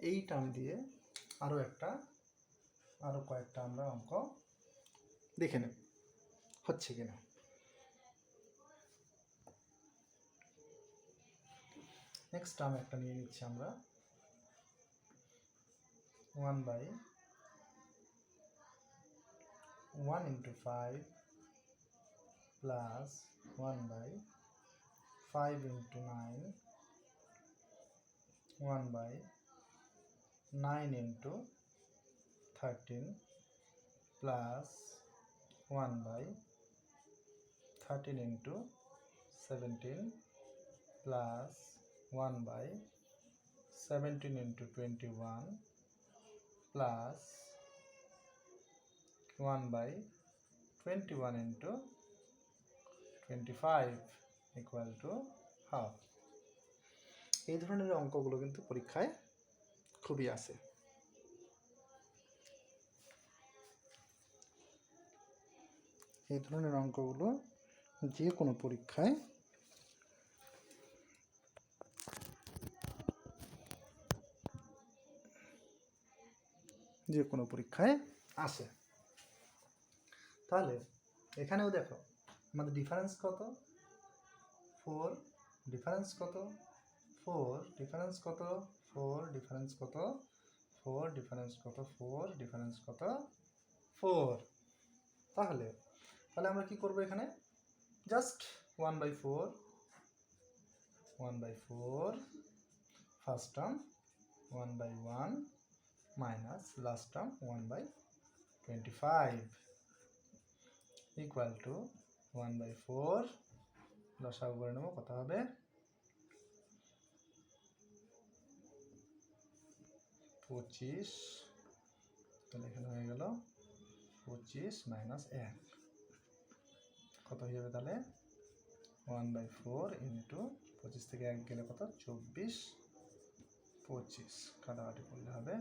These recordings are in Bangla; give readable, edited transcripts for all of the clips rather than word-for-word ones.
এই টার্ম দিয়ে আরও কয়েকটা আমরা অঙ্ক দেখে নেব হচ্ছে কিনা। নেক্সট টার্ম একটা নিয়ে নিচ্ছি আমরা 1/1 into 5 plus 1/5 into 9 1/9 into 13 plus 1/13 into 17 plus 1/17 into 21 plus 1/21 into 25 equal to half। এই ধরনের অঙ্কগুলো কিন্তু পরীক্ষায় খুবই আসে। এই ধরনের অঙ্কগুলো যে কোনো পরীক্ষায় আসে। তাহলে এখানেও দেখো আমাদের ডিফারেন্স কত, 4 ডিফারেন্স কত, 4 ডিফারেন্স কত, 4 ডিফারেন্স কত, 4 ডিফারেন্স কত, 4 ডিফারেন্স কত, 4। তাহলে আমরা কি করব এখানে, just 1/4 first term 1/1 minus last term 1/25 equal to 1/4 লসাগু করে নেব, কত হবে 25। তাহলে এখানে হয়ে গেল 25 মাইনাস 1 কত হয়ে যাবে, তাহলে 1/4 ইন্টু 25 থেকে 1 গেলে কত 24, 25 কাটাকাটি করলে হবে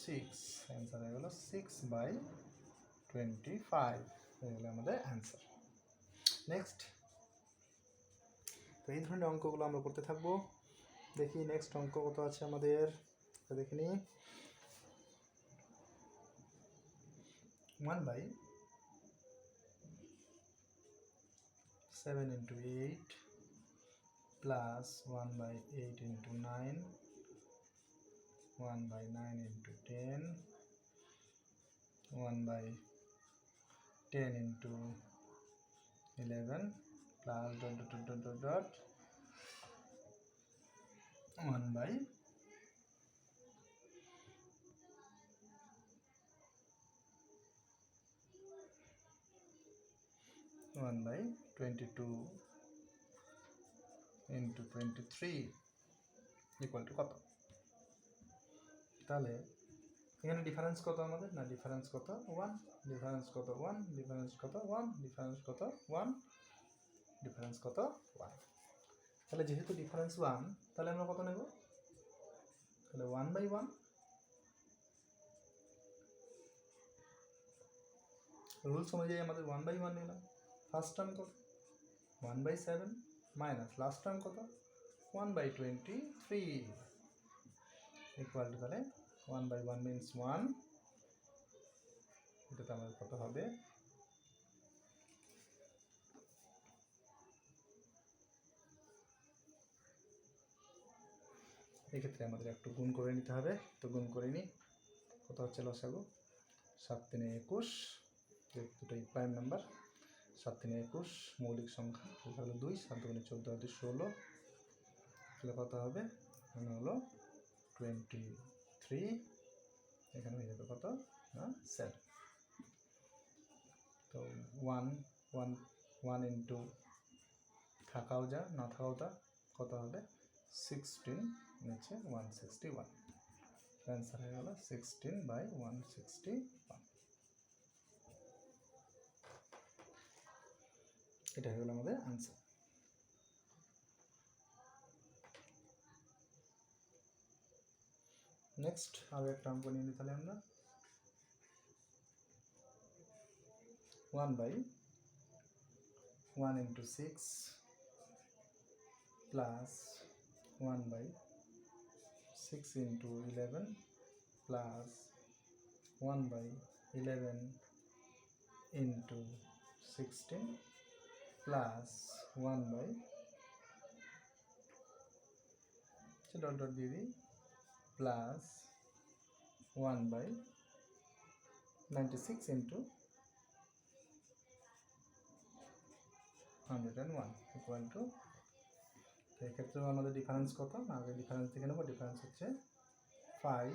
6, অ্যান্সার হয়ে গেল 6/25 হয়ে গেল আমাদের অ্যান্সার। নেক্সট, তো এই ধরনের অঙ্কগুলো আমরা করতে থাকবো। দেখি নেক্সট অঙ্ক কত আছে আমাদের, দেখে নিই। 1/7 into 8 plus 1/8 into 9 1/9 into 10 1/10 into 11 plus dot 1/22 into 23 equal to কত। তাহলে এখানে ডিফারেন্স কত আমাদের, না ডিফারেন্স কত 1, ডিফারেন্স কত 1, ডিফারেন্স কত 1, ডিফারেন্স কত 1, ডিফারেন্স কত 1। তাহলে যেহেতু ডিফারেন্স 1, তাহলে আমরা কত নেব, তাহলে 1/1 রুলস অনুযায়ী আমাদের 1/1 নিলাম। ফার্স্ট টার্ম কত 1/7 মাইনাস লাস্ট টার্ম কত 1/23 ইকুয়াল টু, তাহলে 1/1 মিনস 1, এটাতে আমাদের কত হবে, এক্ষেত্রে আমাদের একটু গুণ করে নিতে হবে। তো গুণ করে নিই, কত হচ্ছে লসাগু 7 × 3 = 21, দুটোই প্রাইম নাম্বার, 7 × 3 = 21 মৌলিক সংখ্যা, তাহলে 2, 7 × 14 = 16, তাহলে কত হবে, এখানে হলো 23, এখানে হয়ে যাবে কত না 7। তো 1 ইন্টু থাকাও যা না থাকাও তা, কত হবে 16 নিচে 161, অ্যান্সার হয়ে গেল 16/161। এটা হয়ে গেল আমাদের অ্যান্সার। নেক্সট আরও একটা অঙ্ক নিয়ে নিই তাহলে আমরা 1/1 into 6 plus 1/6 6 into 11 plus 1 by 11 into 16 plus 1 by dot dot দিয়ে দিই plus 1 by 96 into 101 equal to এক্ষেত্রে আমাদের ডিফারেন্স কত না আগে ডিফারেন্স দেখে নেব ডিফারেন্স হচ্ছে 5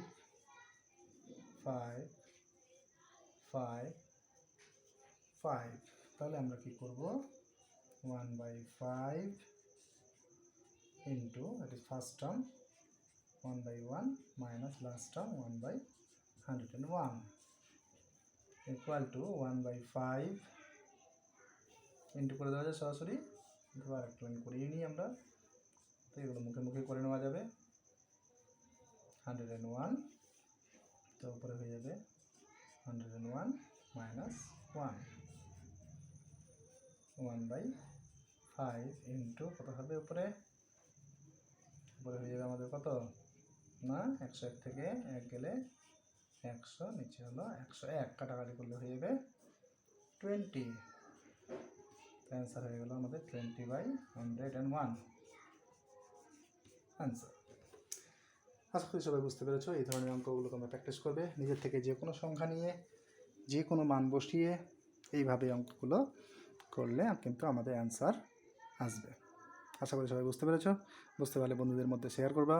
5 5 5 তাহলে আমরা কি করব 1 by 5 into that is first term 1 by 1 minus last term 1 by 101 equal to 1 by 5 into করে দেওয়া যায় সরাসরি এবার একটা লাইন করিয়ে নিই আমরা তো এগুলো মুখে মুখে করে নেওয়া যাবে 101 তো উপরে হয়ে যাবে 101 minus 1 1 by 5 into কত হবে উপরে হয়ে যাবে আমাদের কত না 101 থেকে 1 গেলে 100 নিচে হলো 101 কাটাকাটি করলে হয়ে যাবে 20 অ্যান্সার হয়ে গেল আমাদের 20 by 101 অ্যান্সার। আশা করি সবাই বুঝতে পেরেছো এই ধরনের অঙ্কগুলো তোমরা প্র্যাকটিস করবে নিজের থেকে যে কোনো সংখ্যা নিয়ে যে কোনো মান বসিয়ে এইভাবে অঙ্কগুলো করলে কিন্তু আমাদের অ্যান্সার আসবে। আশা করি সবাই বুঝতে পেরেছো বুঝতে পারলে বন্ধুদের মধ্যে শেয়ার করবা।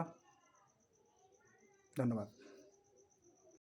ধন্যবাদ।